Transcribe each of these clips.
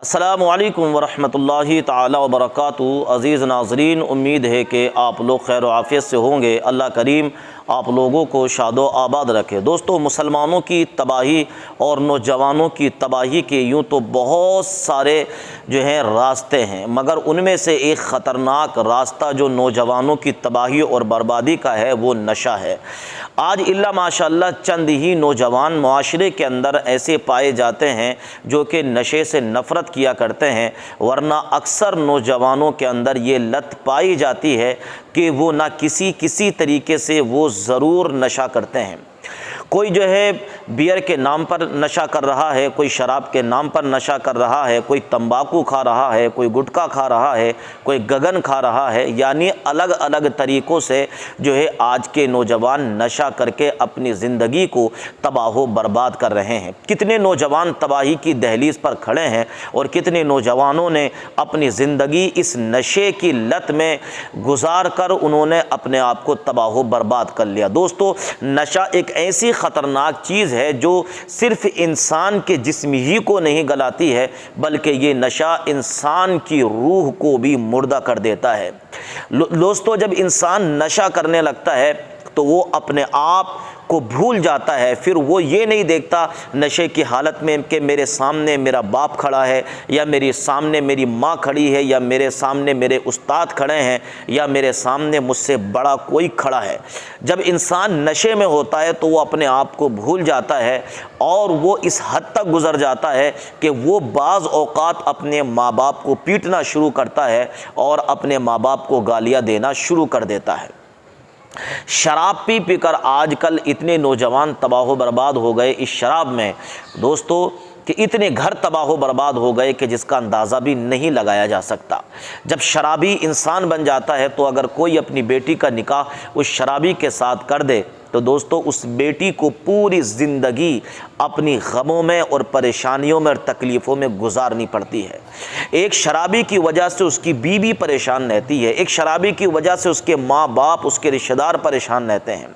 अस्सलामुअलैकुम वरहमतुल्लाहि ताला वबरकातुहू। अज़ीज़ नाज़रीन, उम्मीद है कि आप लोग खैर व आफ़ियत से होंगे। अल्लाह करीम आप लोगों को शादो आबाद रखे। दोस्तों, मुसलमानों की तबाही और नौजवानों की तबाही के यूँ तो बहुत सारे जो हैं रास्ते हैं, मगर उनमें से एक ख़तरनाक रास्ता जो नौजवानों की तबाही और बर्बादी का है वो नशा है। आज इल्ला माशाअल्लाह चंद ही नौजवान माशरे के अंदर ऐसे पाए जाते हैं जो कि नशे से नफ़रत किया करते हैं, वरना अक्सर नौजवानों के अंदर ये लत पाई जाती है कि वो ना किसी तरीके से वो ज़रूर नशा करते हैं। कोई जो है बियर के नाम पर नशा कर रहा है, कोई शराब के नाम पर नशा कर रहा है, कोई तंबाकू खा रहा है, कोई गुटखा खा रहा है, कोई गगन खा रहा है। यानी अलग अलग तरीक़ों से जो है आज के नौजवान नशा करके अपनी ज़िंदगी को तबाह बर्बाद कर रहे हैं। कितने नौजवान तबाही की दहलीज़ पर खड़े हैं और कितने नौजवानों ने अपनी ज़िंदगी इस नशे की लत में गुजार कर उन्होंने अपने आप को तबाह बर्बाद कर लिया। दोस्तों, नशा एक ऐसी ख़तरनाक चीज़ है जो सिर्फ़ इंसान के जिस्म ही को नहीं गलाती है, बल्कि ये नशा इंसान की रूह को भी मुर्दा कर देता है। दोस्तों, जब इंसान नशा करने लगता है तो वो अपने आप को भूल जाता है। फिर वो ये नहीं देखता नशे की हालत में कि मेरे सामने मेरा बाप खड़ा है, या मेरे सामने मेरी माँ खड़ी है, या मेरे सामने मेरे उस्ताद खड़े हैं, या मेरे सामने मुझसे बड़ा कोई खड़ा है। जब इंसान नशे में होता है तो वो अपने आप को भूल जाता है और वो इस हद तक गुज़र जाता है कि वो बाज़ औक़ात अपने माँ बाप को पीटना शुरू करता है और अपने माँ बाप को गालियाँ देना शुरू कर देता है। शराब पी पी कर आजकल इतने नौजवान तबाह बर्बाद हो गए इस शराब में दोस्तों कि इतने घर तबाह बर्बाद हो गए कि जिसका अंदाज़ा भी नहीं लगाया जा सकता। जब शराबी इंसान बन जाता है तो अगर कोई अपनी बेटी का निकाह उस शराबी के साथ कर दे तो दोस्तों उस बेटी को पूरी ज़िंदगी अपनी गमों में और परेशानियों में और तकलीफ़ों में गुजारनी पड़ती है। एक शराबी की वजह से उसकी बीवी परेशान रहती है, एक शराबी की वजह से उसके माँ बाप उसके रिश्तेदार परेशान रहते हैं।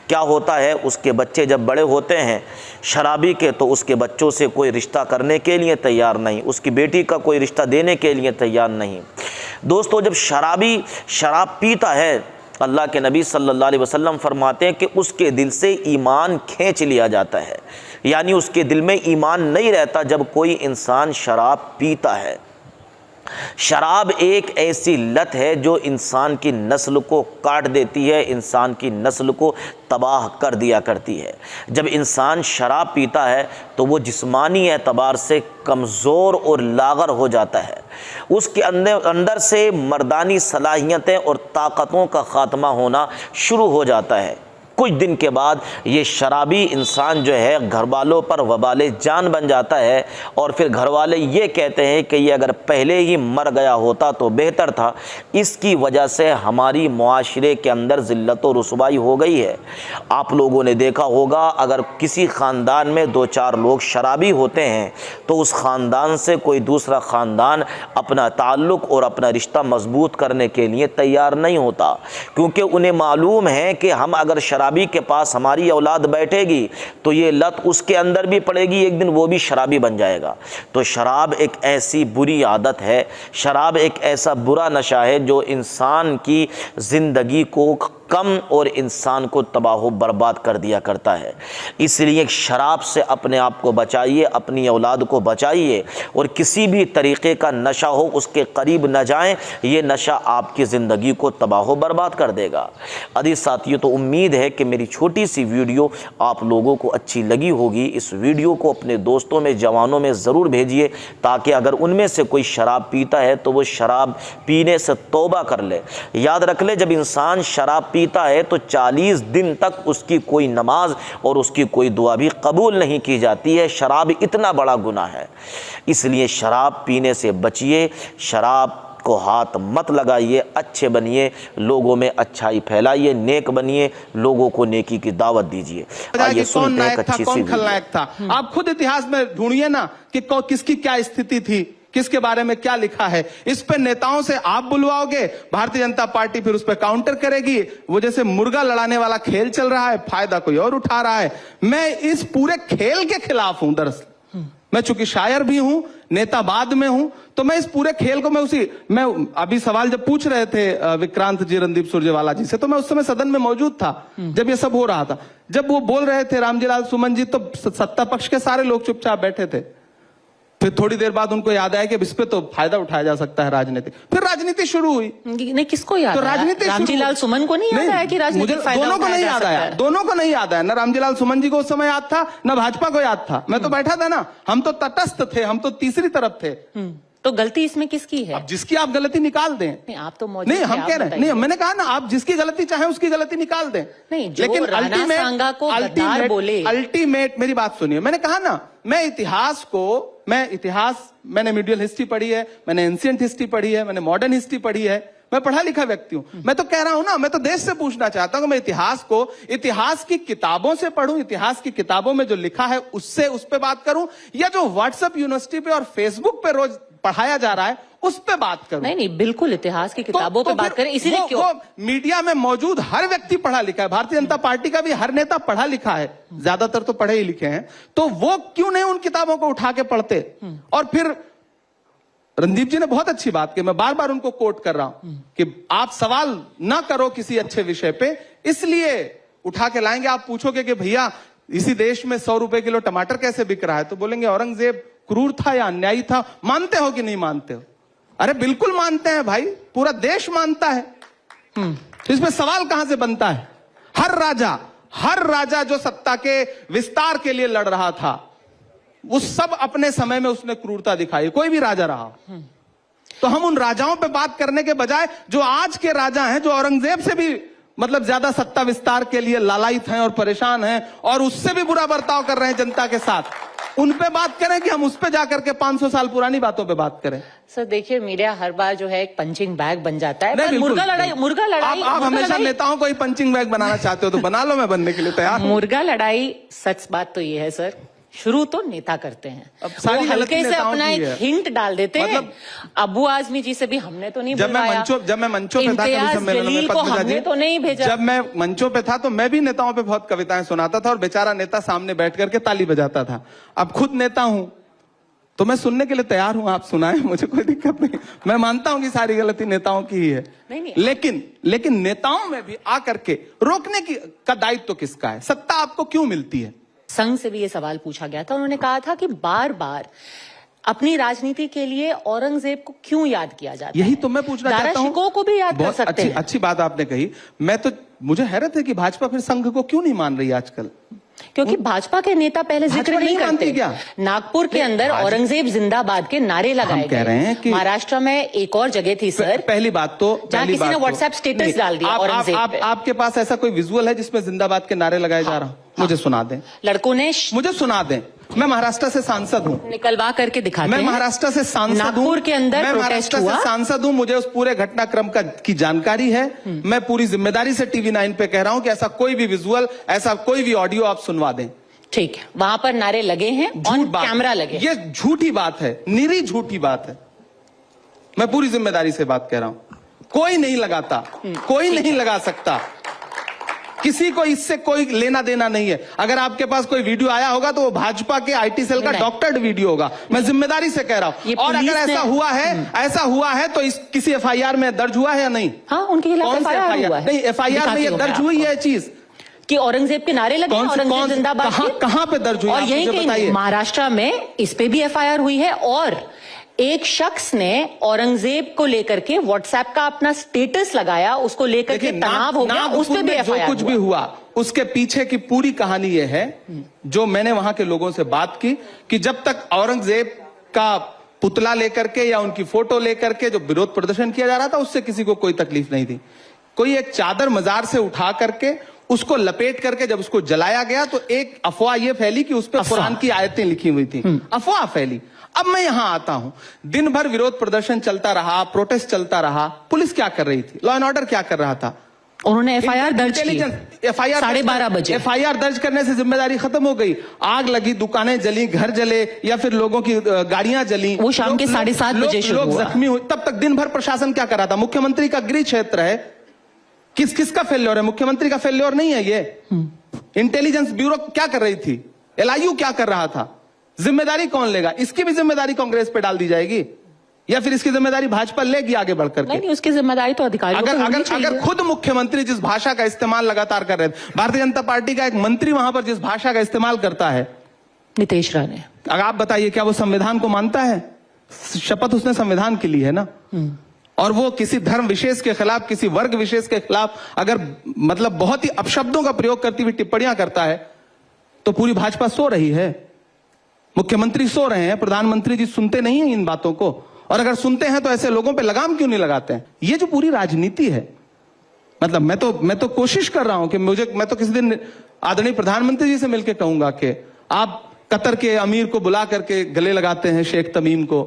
क्या होता है, उसके बच्चे जब बड़े होते हैं शराबी के तो उसके बच्चों से कोई रिश्ता करने के लिए तैयार नहीं, उसकी बेटी का कोई रिश्ता देने के लिए तैयार नहीं। दोस्तों, जब शराबी शराब पीता है, अल्लाह के नबी सल्लल्लाहु अलैहि वसल्लम फरमाते हैं कि उसके दिल से ईमान खींच लिया जाता है। यानी उसके दिल में ईमान नहीं रहता जब कोई इंसान शराब पीता है। शराब एक ऐसी लत है जो इंसान की नस्ल को काट देती है, इंसान की नस्ल को तबाह कर दिया करती है। जब इंसान शराब पीता है तो वो जिस्मानी एतबार से कमज़ोर और लागर हो जाता है। उसके अंदर से मर्दानी सलाहियतें और ताकतों का ख़ात्मा होना शुरू हो जाता है। कुछ दिन के बाद ये शराबी इंसान जो है घर वालों पर वबाले जान बन जाता है और फिर घर वाले ये कहते हैं कि ये अगर पहले ही मर गया होता तो बेहतर था। इसकी वजह से हमारी मुआशरे के अंदर ज़िल्लत और रुसवाई हो गई है। आप लोगों ने देखा होगा, अगर किसी ख़ानदान में 2-4 लोग शराबी होते हैं तो उस ख़ानदान से कोई दूसरा ख़ानदान अपना ताल्लुक़ और अपना रिश्ता मजबूत करने के लिए तैयार नहीं होता, क्योंकि उन्हें मालूम है कि हम अगर शराबी के पास हमारी औलाद बैठेगी तो ये लत उसके अंदर भी पड़ेगी, एक दिन वो भी शराबी बन जाएगा। तो शराब एक ऐसी बुरी आदत है, शराब एक ऐसा बुरा नशा है जो इंसान की ज़िंदगी को कम और इंसान को तबाह बर्बाद कर दिया करता है। इसलिए शराब से अपने आप को बचाइए, अपनी औलाद को बचाइए और किसी भी तरीक़े का नशा हो उसके करीब न जाएं। ये नशा आपकी ज़िंदगी को तबाह बर्बाद कर देगा। अजीज़ साथियों, तो उम्मीद है कि मेरी छोटी सी वीडियो आप लोगों को अच्छी लगी होगी। इस वीडियो को अपने दोस्तों में, जवानों में ज़रूर भेजिए ताकि अगर उनमें से कोई शराब पीता है तो वो शराब पीने से तौबा कर ले। याद रख ले, जब इंसान शराब पीता है तो 40 दिन तक उसकी कोई नमाज और उसकी कोई दुआ भी कबूल नहीं की जाती है। शराब इतना बड़ा गुनाह है, इसलिए शराब पीने से बचिए, शराब को हाथ मत लगाइए, अच्छे बनिए, लोगों में अच्छाई फैलाइए, नेक बनिए, लोगों को नेकी की दावत दीजिए। आइए सुनते हैं एक अच्छी सी वीडियो। खलनायक था, आप खुद इतिहास में ढूंढिए ना कि किसकी क्या स्थिति थी, किसके बारे में क्या लिखा है। इस पे नेताओं से आप बुलवाओगे, भारतीय जनता पार्टी फिर उस पर काउंटर करेगी। वो जैसे मुर्गा लड़ाने वाला खेल चल रहा है, फायदा कोई और उठा रहा है। मैं इस पूरे खेल के खिलाफ हूं। दरअसल मैं चूंकि शायर भी हूं, नेता बाद में हूं, तो मैं इस पूरे खेल को मैं अभी सवाल जब पूछ रहे थे विक्रांत जी रणदीप सुरजेवाला जी से, तो मैं उस समय सदन में मौजूद था जब ये सब हो रहा था। जब वो बोल रहे थे रामजीलाल सुमन जी, तो सत्ता पक्ष के सारे लोग चुपचाप बैठे थे। फिर थोड़ी देर बाद उनको याद आया कि इस पे तो फायदा उठाया जा सकता है राजनीति, फिर राजनीति शुरू हुई। नहीं, किसको याद तो आया? राजनीति रामजीलाल सुमन को नहीं याद आया कि राजनीति दोनों को नहीं याद आया, दोनों को नहीं याद आया। ना रामजीलाल सुमन जी को उस समय याद था, ना भाजपा को याद था। मैं तो बैठा था ना, हम तो तटस्थ थे, हम तो तीसरी तरफ थे। तो गलती इसमें किसकी है? अब जिसकी आप गलती निकाल दें। नहीं, आप तो मौजूद नहीं, हम कह रहे हैं, नहीं, मैंने कहा ना, आप जिसकी गलती चाहे उसकी गलती निकाल दें। नहीं, लेकिन अल्टीमेट मेरी बात सुनिए, मैंने कहा ना, मैंने मीडियल हिस्ट्री पढ़ी है, मैंने एंशिएंट हिस्ट्री पढ़ी है, मैंने मॉडर्न हिस्ट्री पढ़ी है, मैं पढ़ा लिखा व्यक्ति हूं। मैं तो कह रहा हूं ना, मैं तो देश से पूछना चाहता हूं कि मैं इतिहास की किताबों से पढ़ूं, इतिहास की किताबों में जो लिखा है उससे उस पे बात करूं, या जो व्हाट्सएप यूनिवर्सिटी पे और फेसबुक पे रोज पढ़ाया जा रहा है उस पे बात करूं। नहीं, बिल्कुल इतिहास की किताबों पे बात करें, इसीलिए क्यों? वो मीडिया में मौजूद हर व्यक्ति पढ़ा लिखा है, भारतीय जनता पार्टी का भी हर नेता पढ़ा लिखा है, ज्यादातर तो पढ़े ही लिखे हैं, तो वो क्यों नहीं उन किताबों को उठा के पढ़ते? और फिर रणदीप जी ने बहुत अच्छी बात की, मैं बार बार उनको कोट कर रहा हूं कि आप सवाल ना करो किसी अच्छे विषय पे, इसलिए उठा के लाएंगे। आप पूछोगे कि भैया इसी देश में 100 रुपए किलो टमाटर कैसे बिक रहा है, तो बोलेंगे औरंगजेब क्रूर था या अन्यायी था। मानते हो कि नहीं मानते हो? अरे बिल्कुल मानते हैं भाई, पूरा देश मानता है। तो इसमें सवाल कहां से बनता है? हर राजा जो सत्ता के विस्तार के लिए लड़ रहा था, वो सब अपने समय में उसने क्रूरता दिखाई, कोई भी राजा रहा। तो हम उन राजाओं पे बात करने के बजाय जो आज के राजा हैं, जो औरंगजेब से भी मतलब ज्यादा सत्ता विस्तार के लिए लालायित हैं और परेशान हैं और उससे भी बुरा बर्ताव कर रहे हैं जनता के साथ, उन पे बात करें कि हम उस पे जाकर के 500 साल पुरानी बातों पे बात करें? सर देखिए, मीडिया हर बार जो है एक पंचिंग बैग बन जाता है। मुर्गा लड़ाई आप हमेशा नेताओं को ही पंचिंग बैग बनाना चाहते हो, तो बना लो, मैं बनने के लिए तैयार हूं। मुर्गा लड़ाई, सच बात तो ये है सर, शुरू तो नेता करते हैं, अब सारी हल्के से अपना एक हिंट डाल देते हैं। मतलब अब्बू आजमी जी से भी हमने तो नहीं जब मैं मंचों पे था कभी सम्मेलन में, हमने तो नहीं भेजा। जब मैं मंचों पे था तो मैं भी नेताओं पे बहुत कविताएं सुनाता था और बेचारा नेता सामने बैठ करके ताली बजाता था। अब खुद नेता हूं तो मैं सुनने के लिए तैयार हूं, आप सुनाएं, मुझे कोई दिक्कत नहीं। मैं मानता हूं कि सारी गलती नेताओं की ही है, लेकिन नेताओं में भी आकर के रोकने का दायित्व तो किसका है? सत्ता आपको क्यों मिलती है? संघ से भी ये सवाल पूछा गया था, उन्होंने कहा था कि बार बार अपनी राजनीति के लिए औरंगजेब को क्यों याद किया जाता है? यही तो मैं पूछना चाहता हूं। दारा को भी याद कर सकते हैं। अच्छी बात आपने कही। मुझे हैरत है कि भाजपा फिर संघ को क्यों नहीं मान रही आजकल? क्योंकि भाजपा के नेता पहले जिक्र नहीं करते क्या? नागपुर के अंदर औरंगजेब जिंदाबाद के नारे लगाए कह रहे हैं कि महाराष्ट्र में एक और जगह थी सर, पहली बात तो जहां किसी ने व्हाट्सएप स्टेटस डाल दिया औरंगजेब। आपके पास ऐसा कोई विजुअल है जिसमें जिंदाबाद के नारे लगाए जा रहा हूं? मुझे सुना दें। लड़कों ने मुझे सुना दें। मैं महाराष्ट्र से सांसद हूँ, निकलवा करके दिखाते हैं। मैं महाराष्ट्र से सांसद हूँ, नागपुर के अंदर मैं महाराष्ट्र से सांसद हूँ, मुझे उस पूरे घटनाक्रम की जानकारी है। मैं पूरी जिम्मेदारी से टीवी 9 पे कह रहा हूँ कि ऐसा कोई भी विजुअल, ऐसा कोई भी ऑडियो आप सुनवा दें। ठीक है, वहां पर नारे लगे हैं, ऑन कैमरा लगे। ये झूठी बात है, निरी झूठी बात है। मैं पूरी जिम्मेदारी से बात कह रहा हूं, कोई नहीं लगाता, कोई नहीं लगा सकता, किसी को इससे कोई लेना देना नहीं है। अगर आपके पास कोई वीडियो आया होगा तो वो भाजपा के आईटी सेल का डॉक्टर्ड वीडियो होगा, मैं जिम्मेदारी से कह रहा हूं। और अगर ऐसा हुआ है तो किसी एफआईआर में दर्ज हुआ है या नहीं? हाँ, उनके खिलाफ एफआईआर हुआ है। नहीं, एफआईआर में ये दर्ज हुई है चीज कि औरंगजेब के नारे लगे, औरंगजेब जिंदाबाद, कहां पे दर्ज हुई? और यही कहीं महाराष्ट्र में इस पे भी एफआईआर हुई है। और एक शख्स ने औरंगजेब को लेकर के व्हाट्सएप का अपना स्टेटस लगाया, उसको लेकर के तनाव हो गया, उस पे भी एफआईआर। जो कुछ भी हुआ उसके पीछे की पूरी कहानी ये है, जो मैंने वहां के लोगों से बात की, कि जब तक औरंगजेब का पुतला लेकर के या उनकी फोटो लेकर के जो विरोध प्रदर्शन किया जा रहा था, उससे किसी को कोई तकलीफ नहीं थी। कोई एक चादर मजार से उठा करके उसको लपेट करके जब उसको जलाया गया तो एक अफवाह ये फैली कि उस पर कुरान की आयतें लिखी हुई थी, अफवाह फैली। अब मैं यहां आता हूं, दिन भर विरोध प्रदर्शन चलता रहा, प्रोटेस्ट चलता रहा, पुलिस क्या कर रही थी, लॉ एंड ऑर्डर क्या कर रहा था? उन्होंने एफआईआर दर्ज की, एफआईआर 12:30 बजे एफआईआर दर्ज करने से जिम्मेदारी खत्म हो गई। आग लगी, दुकानें जली, घर जले, या फिर लोगों की गाड़ियां जली, वो शाम के 7:30 बजे लोग जख्मी हुए। तब तक दिन भर प्रशासन क्या कर रहा था? मुख्यमंत्री का गृह क्षेत्र है, किसका फेल्योर है? मुख्यमंत्री का फेल्योर नहीं है ये। इंटेलिजेंस ब्यूरो क्या कर रही थी? एलआईयू क्या कर रहा था? जिम्मेदारी कौन लेगा? इसकी भी जिम्मेदारी कांग्रेस पे डाल दी जाएगी या फिर इसकी जिम्मेदारी भाजपा लेगी आगे बढ़कर के? नहीं, उसकी जिम्मेदारी तो अधिकारियों को होनी चाहिए। अगर खुद मुख्यमंत्री जिस भाषा का इस्तेमाल लगातार कर रहे थे, भारतीय जनता पार्टी का एक मंत्री वहां पर जिस भाषा का इस्तेमाल करता है, नितेश राणे, अगर आप बताइए क्या वो संविधान को मानता है? शपथ उसने संविधान की ली है ना। और वो किसी धर्म विशेष के खिलाफ, किसी वर्ग विशेष के खिलाफ अगर मतलब बहुत ही अपशब्दों का प्रयोग करती हुई टिप्पणियां करता है तो पूरी भाजपा सो रही है, मुख्यमंत्री सो रहे हैं, प्रधानमंत्री जी सुनते नहीं है इन बातों को। और अगर सुनते हैं तो ऐसे लोगों पे लगाम क्यों नहीं लगाते हैं? ये जो पूरी राजनीति है, मतलब मैं तो कोशिश कर रहा हूं कि मैं तो किसी दिन आदरणीय प्रधानमंत्री जी से मिलकर कहूंगा कि आप कतर के अमीर को बुला करके गले लगाते हैं शेख तमीम को,